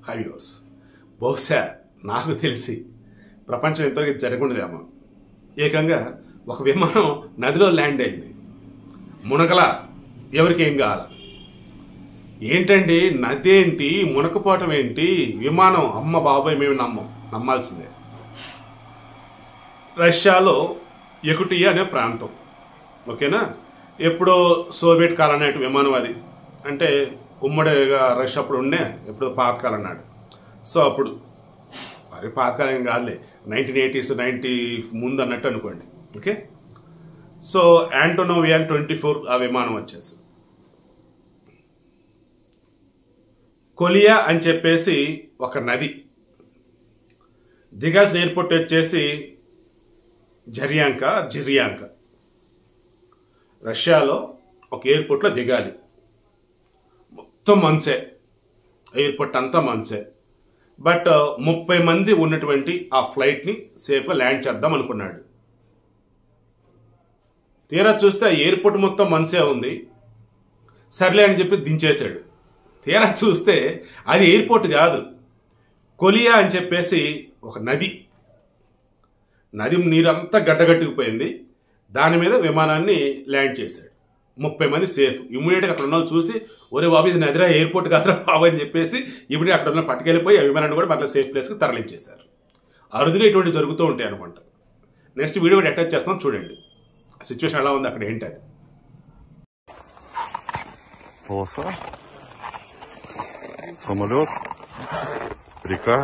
హైవ్యూర్స్ బహుశా నాకు తెలిసి ప్రపంచం ఎంతవరకు జరగకుండదేమో. ఏకంగా ఒక విమానం నదిలో ల్యాండ్ అయింది. మునగల ఎవరికి ఏం కావాల? ఏంటండి నది ఏంటి, మునకపోవటం ఏంటి, విమానం అమ్మ బాబాయ్ మేము నమ్మాల్సిందే. రష్యాలో యకుటియా అనే ప్రాంతం, ఓకేనా, ఎప్పుడో సోవియట్ కాలం నాటి విమానం అది. అంటే ఉమ్మడిగా రష్యా అప్పుడు ఉండే, ఎప్పుడు పాతకాలం నాడు. సో అప్పుడు మరి పాతకాలం కాదులే, 1980s 90 ముందు అన్నట్టు అనుకోండి. ఓకే, సో యాంటోనోవ్ An-24 ఆ విమానం వచ్చేసి కొలియా అని చెప్పేసి ఒక నది, దిగాల్సిన ఎయిర్పోర్ట్ వచ్చేసి జిర్యాంక. రష్యాలో ఒక ఎయిర్పోర్ట్లో దిగాలి. మొత్తం మంచే, ఎయిర్పోర్ట్ అంతా మంచే. బట్ 30 మంది ఉన్నటువంటి ఆ ఫ్లైట్ని సేఫ్గా ల్యాండ్ చేద్దాం అనుకున్నాడు. తీరా చూస్తే ఆ ఎయిర్పోర్ట్ మొత్తం మంచే ఉంది. సర్లే అని చెప్పి దించేశాడు. తీరా చూస్తే అది ఎయిర్పోర్ట్ కాదు, కొలియా అని చెప్పేసి ఒక నది నీరంతా గడ్డగట్టుకుపోయింది. దాని మీద విమానాన్ని ల్యాండ్ చేశాడు. 30 మంది సేఫ్. ఇమ్మీడియట్గా అక్కడ ఉన్న చూసి, ఒరే బాబు ఇది నదిరా, ఎయిర్పోర్ట్ కాదురా బాబు అని చెప్పేసి ఇప్పుడే అక్కడ ఉన్న పట్టుకెళ్ళిపోయి ఆ విమానాన్ని కూడా మళ్ళీ సేఫ్ ప్లేస్కి తరలించేశారు. అరుదుగా ఇటువంటి జరుగుతూ ఉంటాయి అనమాట. నెక్స్ట్ వీడియో కూడా అటాచ్ చేస్తాం, చూడండి సిచ్యువేషన్ ఎలా ఉంది అక్కడ ఏంటని. Самолет, река.